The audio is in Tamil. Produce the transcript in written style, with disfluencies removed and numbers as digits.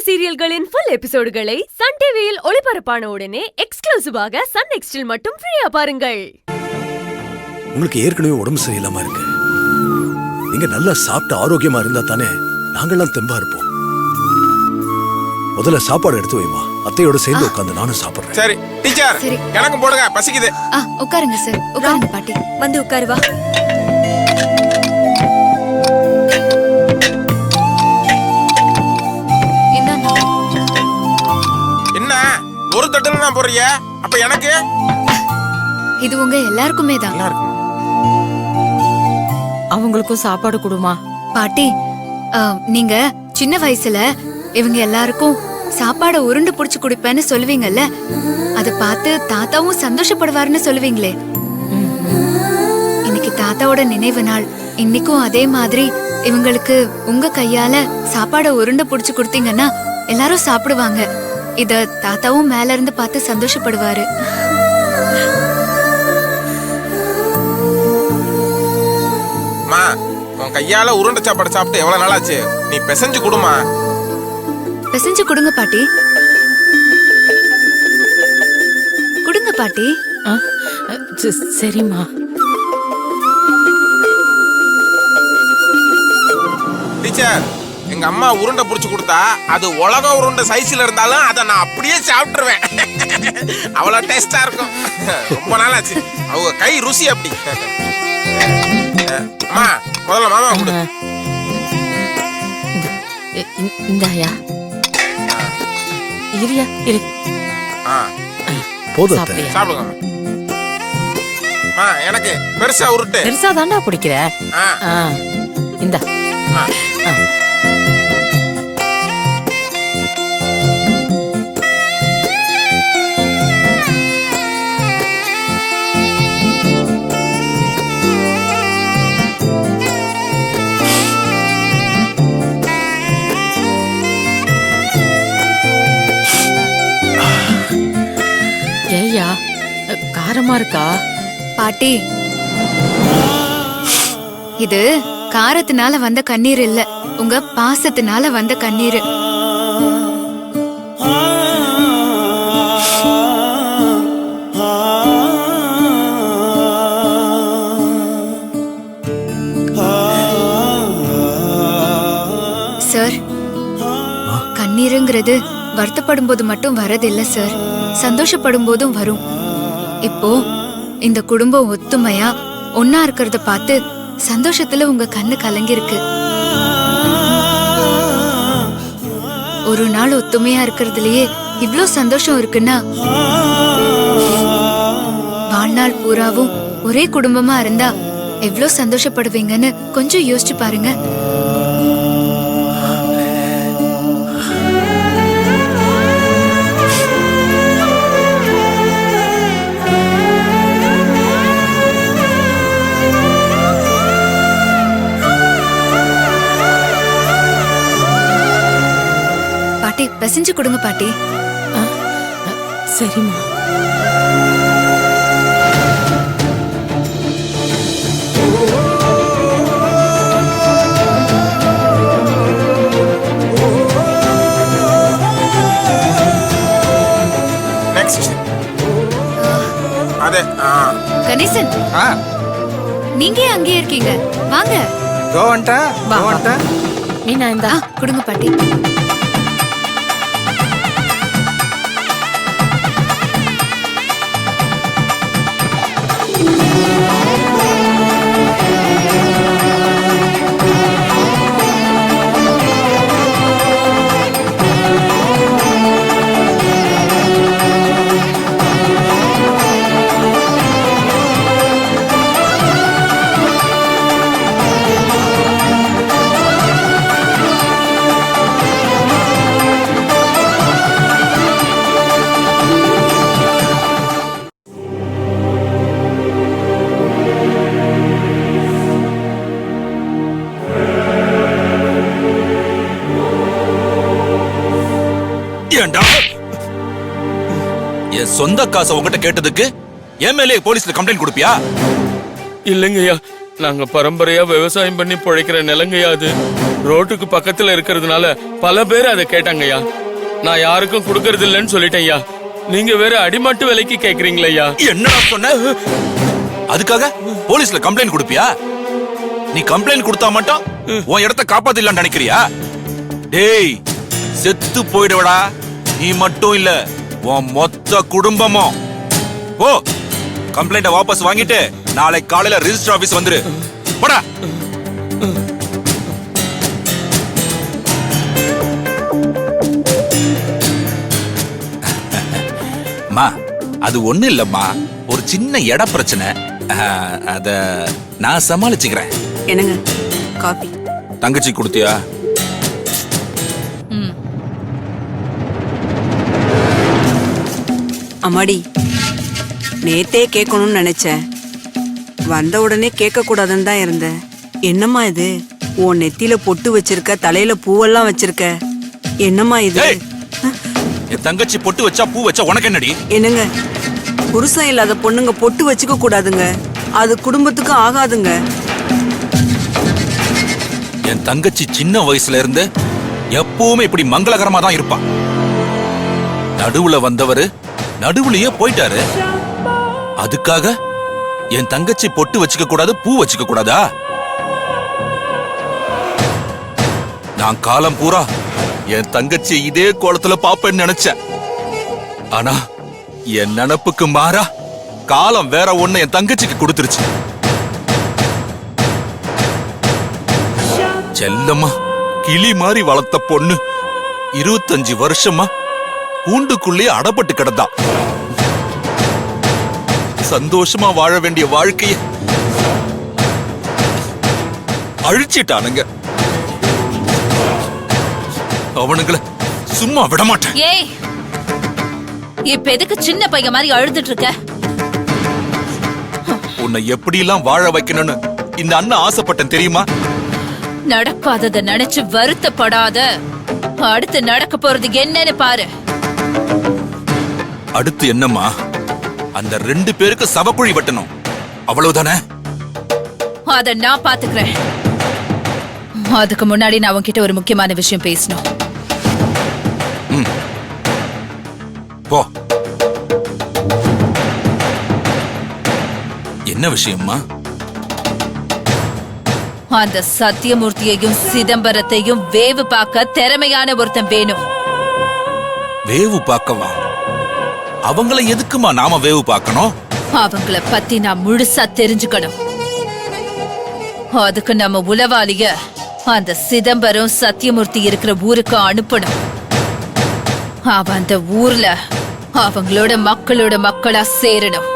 சீரியல்களின் ஃபுல் எபிசோடுகளை சன் டிவியில் ஒளிபரப்பான உடனே எக்ஸ்க்ளூசிவாக சன் நெக்ஸ்டில் மட்டும் ஃப்ரீயா பாருங்கள். உங்களுக்கு ஏற்கனவே உடம்பு சரியில்லாம இருக்கு. நீங்க நல்லா சாப்பிட்டு ஆரோக்கியமா இருந்தா தானே நாங்கெல்லாம் தெம்பா இருப்போம். முதல்ல சாப்பாடு எடுத்து வைமா. அத்தையோட சேர்ந்து உட்கார்ந்து நானும் சாப்பிடுறேன். சரி டீச்சர், எனக்கு போடுங்க, பசிக்குது. உட்காருங்க சார். உட்காருங்க பாட்டி. வந்து உட்காரு வா. என்ன ஒரு தட்டுல நான் போறீங்க? அப்ப எனக்கு இது உங்க எல்லாருக்குமே தான். அவங்களுக்கும் சாப்பாடு கொடுமா. பாட்டி, நீங்க சின்ன வயசுல இவங்க எல்லாருக்கும் சாப்பாட உருண்டு புடிச்சு குடிப்பேன்னு சொல்லுவீங்கல்ல, அத பார்த்து தாத்தாவும் சந்தோஷப்படுவாருன்னு சொல்லுவீங்களே. இன்னைக்கு தாத்தாவோட நினைவு நாள். இன்னைக்கும் அதே மாதிரி இவங்களுக்கு உங்க கையால சாப்பாட உருண்டு புடிச்சு கொடுத்தீங்கன்னா எல்லாரும் சாப்பிடுவாங்க. இத தாத்தாவும் மேல இருந்து பார்த்து சந்தோஷப்படுவாரு. உன் கையால உருண்டை சாப்பாடு சாப்பிட்டு எவ்வளவு நாள் ஆச்சு? நீ பிசைஞ்சு கொடுமா. பிசைஞ்சு கொடுங்க பாட்டி. கொடுங்க பாட்டி. சரிம்மா. டீச்சர், எங்க அம்மா உருண்டை புடிச்சு கொடுத்தா அது உலக உருண்டை சைஸ்ல இருந்தாலும் அதை நான் அப்படியே சாப்பிட்டுருவேன். அவ்வளவு டேஸ்டா இருக்கும். ரொம்ப நாள் ஆச்சு. அவங்க கை ருசி அப்படி. அம்மா, முதல்ல மாமா கொடு. இந்தாயா இரியா இரு. போதும் சாப்பிடுங்க. எனக்கு பெருசா உருட்டு. பெருசா தாண்டா பிடிக்கிற. இந்தா. ஏய்யா, காரமா இருக்கா? பாட்டி, இது காரத்தினால வந்த கண்ணீர் இல்ல, உங்க பாசத்தினால வந்த கண்ணீர். சார், கண்ணீருங்கிறது வருத்தப்படும் போது மட்டும் வரதில்ல சார், சந்தோஷப்படும் போதும் வரும். இப்போ இந்த குடும்பம் ஒத்துமையா ஒன்னா இருக்கிறத பார்த்து சந்தோஷத்துல உங்க கண்ணு கலங்கிருக்கு. ஒரு நாள் ஒத்துமையா இருக்கிறதுலயே இவ்ளோ சந்தோஷம் இருக்குன்னா, வாழ்நாள் பூராவும் ஒரே குடும்பமா இருந்தா எவ்ளோ சந்தோஷப்படுவீங்கன்னு கொஞ்சம் யோசிச்சு பாருங்க. பாட்டி, பிசைஞ்சு கொடுங்க பாட்டி. சரிம்மா. நெக்ஸ்ட். அதே. கணேசன், நீங்க அங்கேயே இருக்கீங்க, வாங்க. மீனா இந்தா. கொடுங்க பாட்டி. என் சொந்த காசை உங்ககிட்ட கேட்டதுக்கு என் மேலே போலீஸ்ல கம்ப்ளைண்ட் கொடுப்பியா? இல்லைங்கய்யா, நாங்க பரம்பரையா விவசாயம் பண்ணி பிழைக்கிற நிலங்கய்யா அது. ரோட்டுக்கு பக்கத்துல இருக்கிறதுனால பல பேர் அதை கேட்டாங்கய்யா. நான் யாருக்கும் கொடுக்கறது இல்லைன்னு சொல்லிட்டேன்யா. நீங்க வேற அடிமட்டு விலைக்கு கேக்குறீங்களா? என்னடா சொன்ன? அதுக்காக போலீஸ்ல கம்ப்ளைண்ட் கொடுப்பியா? நீ கம்ப்ளைண்ட் கொடுத்தா மட்டும் உன் இடத்த காப்பாத்திடலாம்னு நினைக்கிறியா? டேய், செத்து போயிடுவடா. நீ மட்டும் இல்ல, உன் மொத்த குடும்பமும். ஓ, கம்ப்ளைண்ட வாபஸ் வாங்கிட்டு நாளை காலையில ரெஜிஸ்டர் ஆபீஸ் வந்துரு. போடா. மா, அது ஒண்ணு இல்லம்மா, ஒரு சின்ன இட பிரச்சனை. அத நான் சமாளிச்சுக்கிறேன். என்னங்க காபி? தங்கச்சி கொடுத்தியா? அம்மாடி, நேத்தே கேட்கணும்னு நினைச்சேன். வந்த உடனே கேட்க கூடாதுன்னு தான் இருந்தேன். என்னம்மா இது? உன் நெத்தியில பொட்டு வச்சிருக்க, தலையில பூவெல்லாம் வச்சிருக்க, என்னம்மா இது? ஏய், என் தங்கச்சி பொட்டு வச்சா பூ வச்சா உனக்கு என்னடி? என்னங்க, புருஷன் இல்லாத பொண்ணுங்க பொட்டு வச்சுக்க கூடாதுங்க. அது குடும்பத்துக்கு ஆகாதுங்க. என் தங்கச்சி சின்ன வயசுல இருந்து எப்பவுமே இப்படி மங்களகரமா தான் இருப்பா. நடுவுல வந்தவரு நடுவுலயே போயிட்டாரு. அதுக்காக என் தங்கச்சி பொட்டு வச்சுக்க கூடாது, பூ வச்சுக்க கூடாதா? நான் காலம் பூரா என் தங்கச்சி இதே கோலத்துல பாப்பேன்னு நினைச்சேன். ஆனா என் நினப்புக்கு மாறா காலம் வேற ஒண்ணு என் தங்கச்சிக்கு கொடுத்துருச்சு. செல்லம்மா கிளி மாதிரி வளர்த்த பொண்ணு 25 வருஷமா கூண்டுக்குள்ளே அடப்பட்டு கிடந்தா. சந்தோஷமா வாழ வேண்டிய வாழ்க்கைய அழிச்சிட்டானுங்க. அவனுங்களை சும்மா விட மாட்டேன். ஏய், இப்ப எதுக்கு சின்ன பையன் மாதிரி அழுதுட்டு இருக்க? உன்னை எப்படி எல்லாம் வாழ வைக்கணும்னு இந்த அண்ணன் ஆசைப்பட்டேன் தெரியுமா? நடக்காதத நினைச்சு வருத்தப்படாத. அடுத்து நடக்க போறது என்னன்னு பாரு. அடுத்து என்னம்மா? அந்த 2 பேருக்கு சவக்குழி வெட்டணும், அவ்வளவுதானே? அத நான் பாத்துக்கிறேன். அதுக்கு முன்னாடி நான் உன்கிட்ட ஒரு முக்கியமான விஷயம் பேசணும். போ. என்ன விஷயம்மா? அந்த சத்தியமூர்த்தியையும் சிதம்பரத்தையும் வேவு பார்க்க திறமையான ஒருத்தன் வேணும். வேவு பார்க்கவா? அவங்கள எதுக்குமா நாம வேவு பார்க்கணும்? அவங்கள பத்தி நான் முழுசா தெரிஞ்சுக்கணும். அதுக்கு நம்ம உளவாளிய அந்த சிதம்பரம் சத்தியமூர்த்தி இருக்கிற ஊருக்கு அனுப்பணும். அவன் அந்த ஊர்ல அவங்களோட மக்களா சேரணும்.